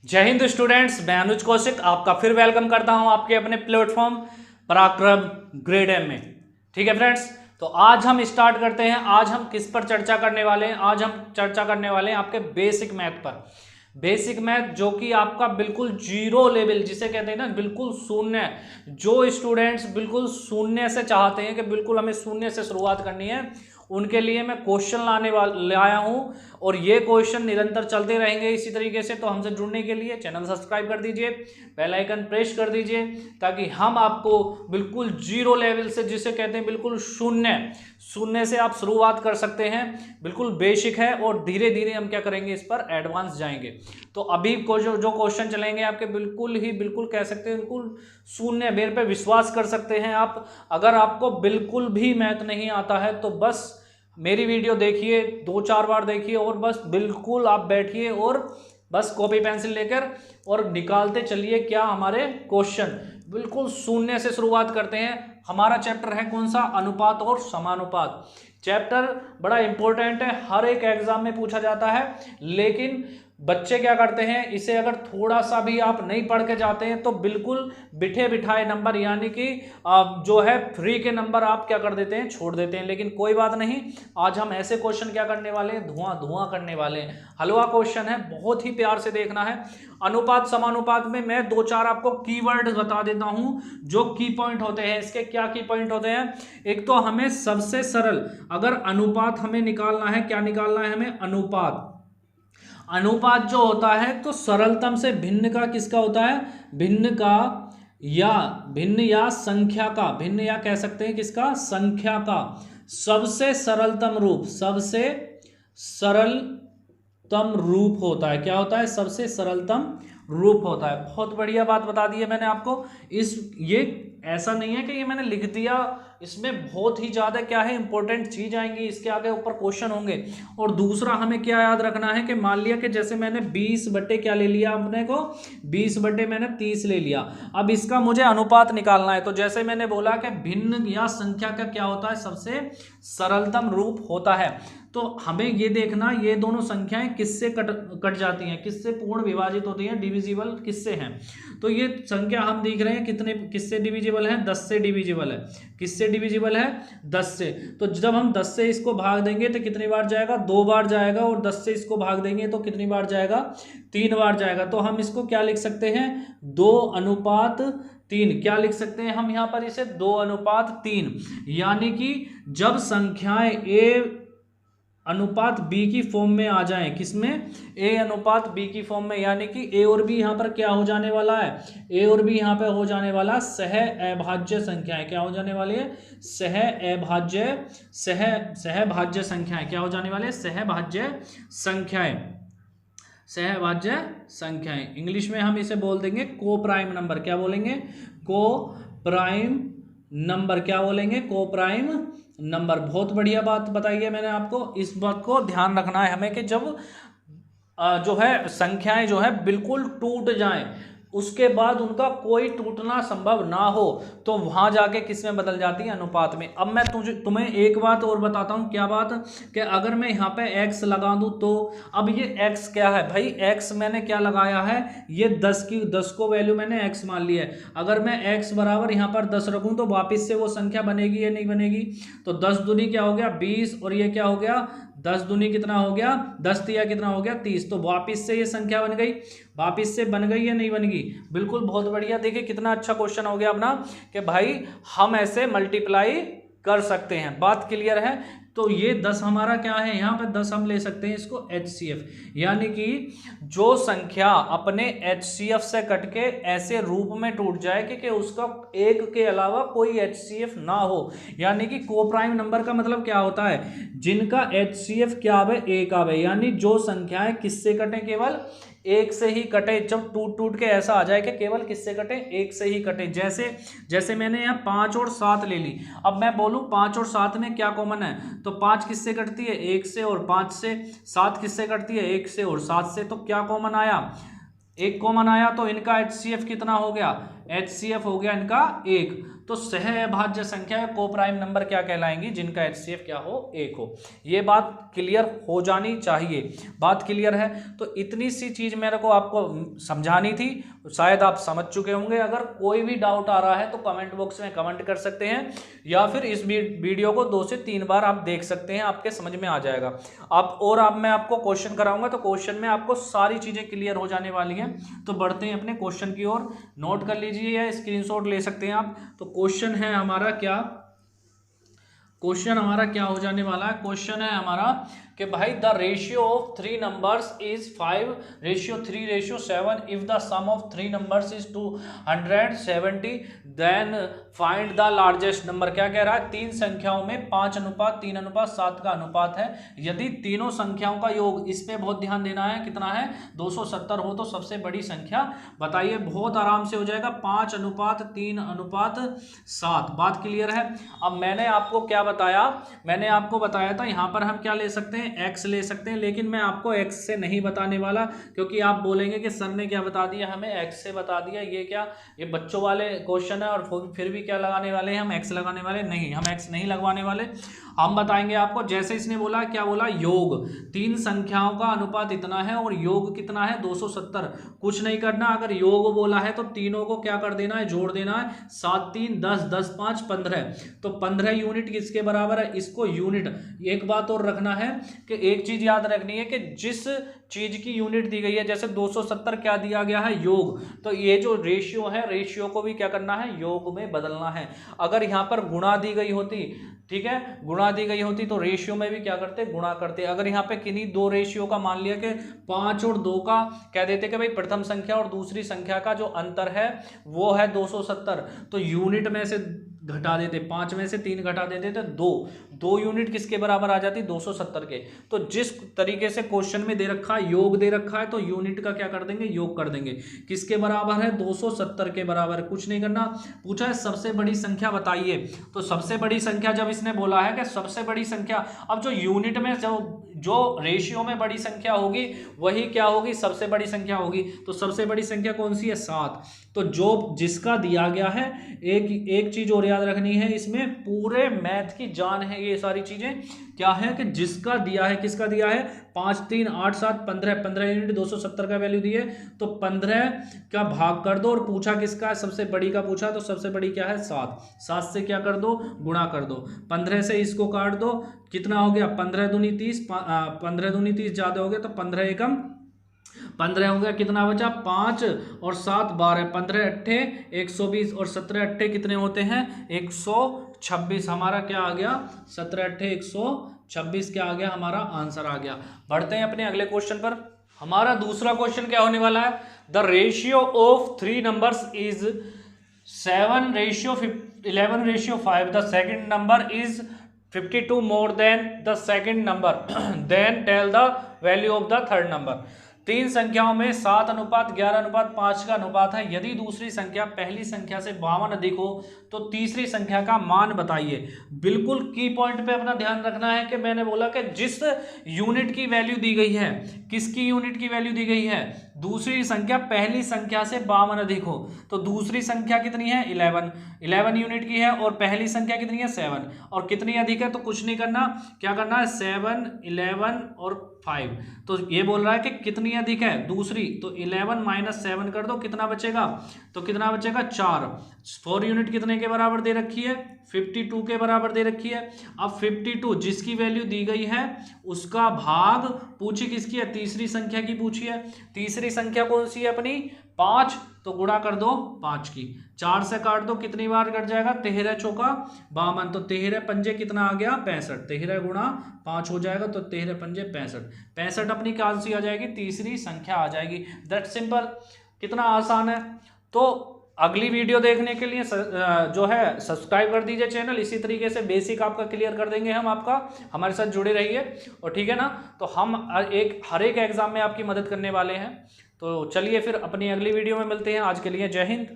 जय हिंद स्टूडेंट्स, मैं अनुज कौशिक आपका फिर वेलकम करता हूं आपके अपने प्लेटफॉर्म पराक्रम ग्रेड एम में। ठीक है फ्रेंड्स, तो आज हम स्टार्ट करते हैं। आज हम किस पर चर्चा करने वाले हैं? आज हम चर्चा करने वाले हैं आपके बेसिक मैथ पर। बेसिक मैथ जो कि आपका बिल्कुल जीरो लेवल जिसे कहते हैं ना, बिल्कुल शून्य। जो स्टूडेंट्स बिल्कुल शून्य से चाहते हैं कि बिल्कुल हमें शून्य से शुरुआत करनी है, उनके लिए मैं क्वेश्चन लाया हूं और ये क्वेश्चन निरंतर चलते रहेंगे इसी तरीके से। तो हमसे जुड़ने के लिए चैनल सब्सक्राइब कर दीजिए, बेल आइकन प्रेस कर दीजिए, ताकि हम आपको बिल्कुल जीरो लेवल से जिसे कहते हैं बिल्कुल शून्य से आप शुरुआत कर सकते हैं। बिल्कुल बेसिक है और धीरे धीरे हम क्या करेंगे, इस पर एडवांस जाएंगे। तो अभी को जो क्वेश्चन चलेंगे आपके बिल्कुल कह सकते हैं बिल्कुल शून्य। मेरे पे विश्वास कर सकते हैं आप। अगर आपको बिल्कुल भी मैथ नहीं आता है तो बस मेरी वीडियो देखिए, 2-4 बार देखिए और बस बिल्कुल आप बैठिए और बस कॉपी पेंसिल लेकर और निकालते चलिए क्या हमारे क्वेश्चन। बिल्कुल शून्य से शुरुआत करते हैं। हमारा चैप्टर है कौन सा? अनुपात और समानुपात। चैप्टर बड़ा इंपॉर्टेंट है, हर एक एग्जाम में पूछा जाता है। लेकिन बच्चे क्या करते हैं, इसे अगर थोड़ा सा भी आप नहीं पढ़ के जाते हैं तो बिल्कुल बिठे बिठाए नंबर यानी कि जो है फ्री के नंबर आप क्या कर देते हैं, छोड़ देते हैं। लेकिन कोई बात नहीं, आज हम ऐसे क्वेश्चन क्या करने वाले हैं, धुआं करने वाले हैं। हलवा क्वेश्चन है, बहुत ही प्यार से देखना है। अनुपात समानुपात में मैं 2-4 आपको कीवर्ड बता देता हूं जो की पॉइंट होते हैं। इसके क्या की पॉइंट होते हैं? एक तो हमें सबसे सरल, अगर अनुपात हमें निकालना है, क्या निकालना है हमें? अनुपात जो होता है तो सरलतम से भिन्न का किसका होता है? भिन्न या संख्या का, भिन्न या कह सकते हैं किसका? संख्या का सबसे सरलतम रूप, सबसे सरलतम रूप होता है। क्या होता है? सबसे सरलतम रूप होता है। बहुत बढ़िया बात बता दी है मैंने आपको। ये ऐसा नहीं है कि ये मैंने लिख दिया, इसमें बहुत ही ज़्यादा क्या है, इंपॉर्टेंट चीज आएंगी, इसके आगे ऊपर क्वेश्चन होंगे। और दूसरा हमें क्या याद रखना है कि मान लिया कि जैसे मैंने 20 बटे क्या ले लिया, अपने को 20 बटे मैंने 30 ले लिया। अब इसका मुझे अनुपात निकालना है। तो जैसे मैंने बोला कि भिन्न या संख्या का क्या होता है? सबसे सरलतम रूप होता है। तो हमें ये देखना, ये दोनों संख्याएं किससे कट जाती हैं, किससे पूर्ण विभाजित होती हैं, डिविजिबल किससे हैं। तो ये संख्या हम देख रहे हैं कितने किससे डिविजिबल है? 10 से डिविजिबल है। किससे डिविजिबल है? 10 से। तो जब हम 10 से इसको भाग देंगे तो कितनी बार जाएगा? 2 बार जाएगा। और 10 से इसको भाग देंगे तो कितनी बार जाएगा? 3 बार जाएगा। तो हम इसको क्या लिख सकते हैं? 2:3। क्या लिख सकते हैं हम यहाँ पर इसे? 2:3। यानी कि जब संख्याएं ए अनुपात बी की फॉर्म में आ जाएं, किसमें? ए अनुपात बी की फॉर्म में, यानी कि ए और बी यहाँ पर क्या हो जाने वाला है? ए और बी यहाँ पे हो जाने वाला सह अभाज्य संख्याएं। क्या हो जाने वाली है? सहभाज्य संख्याएं। क्या हो जाने वाले? सहभाज्य संख्याएं। इंग्लिश में हम इसे बोल देंगे को प्राइम नंबर। क्या बोलेंगे? को प्राइम नंबर। क्या बोलेंगे? को प्राइम नंबर। बहुत बढ़िया बात बताई है मैंने आपको। इस बात को ध्यान रखना है हमें कि जब जो है संख्याएं जो है बिल्कुल टूट जाएं, उसके बाद उनका कोई टूटना संभव ना हो, तो वहां जाके किस में बदल जाती है? अनुपात में। अब मैं तुम्हें एक बात और बताता हूं। क्या बात? कि अगर मैं यहाँ पे x लगा दूं तो अब ये x क्या है भाई? x मैंने क्या लगाया है? ये 10 को वैल्यू मैंने x मान ली है। अगर मैं x बराबर यहाँ पर 10 रखूं तो वापिस से वो संख्या बनेगी या नहीं बनेगी? तो 10 दूनी क्या हो गया? 20। और ये क्या हो गया? 10 दूनी कितना हो गया? 10 तिया कितना हो गया? 30। तो वापिस से ये संख्या बन गई। वापिस से बन गई या नहीं बन गई? बिल्कुल, बहुत बढ़िया। देखिए कितना अच्छा क्वेश्चन हो गया अपना कि भाई हम ऐसे मल्टीप्लाई कर सकते हैं। बात क्लियर है? तो ये 10 हमारा क्या है? यहाँ पे 10 हम ले सकते हैं इसको HCF, यानी कि जो संख्या अपने HCF से कट के ऐसे रूप में टूट जाए कि उसका एक के अलावा कोई HCF ना हो। यानी कि को प्राइम नंबर का मतलब क्या होता है? जिनका HCF क्या आवे? एक आवे। यानी जो संख्याएं किससे कटे? केवल एक से ही कटे। जब टूट के ऐसा आ जाए कि केवल किससे कटे? एक से ही कटे। जैसे मैंने यहाँ 5 और 7 ले ली। अब मैं बोलूँ 5 और 7 में क्या कॉमन है? तो 5 किससे कटती है? 1 से। और 5 से। 7 किससे कटती है? 1 से। और 7 से। तो क्या कॉमन आया? एक कॉमन आया। तो इनका HCF कितना हो गया? HCF हो गया इनका 1। तो सहअभाज्य संख्या को प्राइम नंबर क्या कहलाएंगी, जिनका HCF क्या हो, 1 हो। ये बात क्लियर हो जानी चाहिए। बात क्लियर है? तो इतनी सी चीज मेरे को आपको समझानी थी, शायद आप समझ चुके होंगे। अगर कोई भी डाउट आ रहा है तो कमेंट बॉक्स में कमेंट कर सकते हैं, या फिर इस वीडियो को 2 से 3 बार आप देख सकते हैं, आपके समझ में आ जाएगा। मैं आपको क्वेश्चन कराऊंगा तो क्वेश्चन में आपको सारी चीजें क्लियर हो जाने वाली हैं। तो बढ़ते हैं अपने क्वेश्चन की ओर। नोट कर लीजिए या स्क्रीनशॉट ले सकते हैं आप। तो क्वेश्चन है हमारा क्या, क्वेश्चन हमारा क्या हो जाने वाला है, क्वेश्चन है हमारा कि भाई the ratio of 3 numbers is 5:3:7 if the sum of 3 numbers is 270 then find the largest number. क्या कह रहा है, 3 संख्याओं में 5:3:7 का अनुपात है, यदि तीनों संख्याओं का योग, इस पे बहुत ध्यान देना है, कितना है 270 हो तो सबसे बड़ी संख्या बताइए। बहुत आराम से हो जाएगा, 5:3:7। बात क्लियर है? अब मैंने आपको क्या बताया, मैंने आपको बताया था यहाँ पर हम क्या ले सकते हैं, x ले सकते हैं, लेकिन मैं आपको x से नहीं बताने वाला, क्योंकि आप बोलेंगे कि सर ने क्या बता दिया, हमें x से बता दिया, ये क्या, ये बच्चों वाले क्वेश्चन है और फिर भी क्या लगाने वाले हैं हम, x लगाने वाले नहीं, हम x नहीं लगवाने वाले। हम बताएंगे आपको, जैसे इसने बोला, क्या बोला, योग 3 संख्याओं का अनुपात इतना है और योग कितना है 270। कुछ नहीं करना, अगर योग बोला है तो तीनों को क्या कर देना है, जोड़ देना है, 7 3 10 10 5 15। तो 15 यूनिट किसके बराबर है, इसको यूनिट। एक बात और रखना है कि एक चीज याद रखनी है कि जिस चीज की यूनिट दी गई है, जैसे 270 क्या दिया गया है, योग, तो ये जो रेशियो है, रेशियो को भी क्या करना है, योग में बदलना है। अगर यहाँ पर गुणा दी गई होती, ठीक है, गुणा दी गई होती तो रेशियो में भी क्या करते, गुणा करते। अगर यहाँ पे किन्हीं 2 रेशियो का मान लिया कि 5 और 2 का कह देते कि भाई प्रथम संख्या और दूसरी संख्या का जो अंतर है वो है 270, तो यूनिट में से घटा देते, 5 में से 3 घटा देते तो 2 यूनिट किसके बराबर आ जाती, 270 के। तो जिस तरीके से क्वेश्चन में दे रखा है, योग दे रखा है, तो यूनिट का क्या कर देंगे, योग कर देंगे। किसके बराबर है, 270 के बराबर। कुछ नहीं करना, पूछा है सबसे बड़ी संख्या बताइए, तो सबसे बड़ी संख्या जब इसने बोला है कि सबसे बड़ी संख्या, अब जो यूनिट में जो रेशियो में बड़ी संख्या होगी वही क्या होगी, सबसे बड़ी संख्या होगी। तो सबसे बड़ी संख्या कौन सी है, 7। तो जो जिसका दिया गया है, एक चीज और याद रखनी है, इसमें पूरे मैथ की जान है ये सारी चीजें, क्या है कि जिसका दिया है, किसका दिया है, 5 3 8 7 15 यूनिट 270 का वैल्यू दिए, तो 15 का भाग कर दो, और पूछा किसका है, सबसे बड़ी का पूछा, तो सबसे बड़ी क्या है, 7 से क्या कर दो, गुणा कर दो, 15 से इसको काट दो, कितना हो गया, 15 दूनी 30, 15 दूनी 30 ज्यादा हो गया, तो 15 एकम 15 हो गया, कितना बचा, 5 और 7 12, 15 अट्ठे 120 और 17 अट्ठे कितने होते हैं, 126। हमारा क्या आ गया, 17 अट्ठे 126 क्या आ गया, हमारा आंसर आ गया। बढ़ते हैं अपने अगले क्वेश्चन पर। हमारा दूसरा क्वेश्चन क्या होने वाला है, the ratio of 3 numbers is 7:11:5। The second number is 52 more than the second number, then tell the value of the third number. 3 संख्याओं में 7:11:5 का अनुपात है, यदि दूसरी संख्या पहली संख्या से 52 अधिक हो तो तीसरी संख्या का मान बताइए। बिल्कुल की पॉइंट पे अपना ध्यान रखना है कि मैंने बोला कि जिस यूनिट की वैल्यू दी गई है, किसकी यूनिट की वैल्यू दी गई है, दूसरी संख्या पहली संख्या से 52 अधिक हो, तो दूसरी संख्या कितनी है, 11 यूनिट की है, और पहली संख्या कितनी है, 7, और कितनी अधिक है, तो कुछ नहीं करना, क्या करना है, 7 11 और 5। तो ये बोल रहा है कि कितनी अधिक है, दूसरी, तो 11 - 7 कर दो, कितना बचेगा, तो कितना बचेगा, 4। 4 यूनिट कितने के बराबर दे रखी है, 52 के बराबर दे रखी है। अब 52 जिसकी वैल्यू दी गई है उसका भाग पूछी किसकी है, तीसरी संख्या की पूछी है। तीसरी संख्या कौन सी है अपनी, 5, तो गुणा कर दो 5 की, 4 से काट दो, कितनी बार कट जाएगा, 13 चौका 52, तो 13 पंजे कितना आ गया, 65। 13 गुणा 5 हो जाएगा, तो 13 पंजे 65। 65 अपनी कौन सी आ जाएगी, तीसरी संख्या आ जाएगी। दैट सिंपल, कितना आसान है। तो अगली वीडियो देखने के लिए जो है सब्सक्राइब कर दीजिए चैनल। इसी तरीके से बेसिक आपका क्लियर कर देंगे हम आपका, हमारे साथ जुड़े रहिए, और ठीक है ना। तो हम हर एक एग्जाम में आपकी मदद करने वाले हैं। तो चलिए फिर अपनी अगली वीडियो में मिलते हैं। आज के लिए जय हिंद।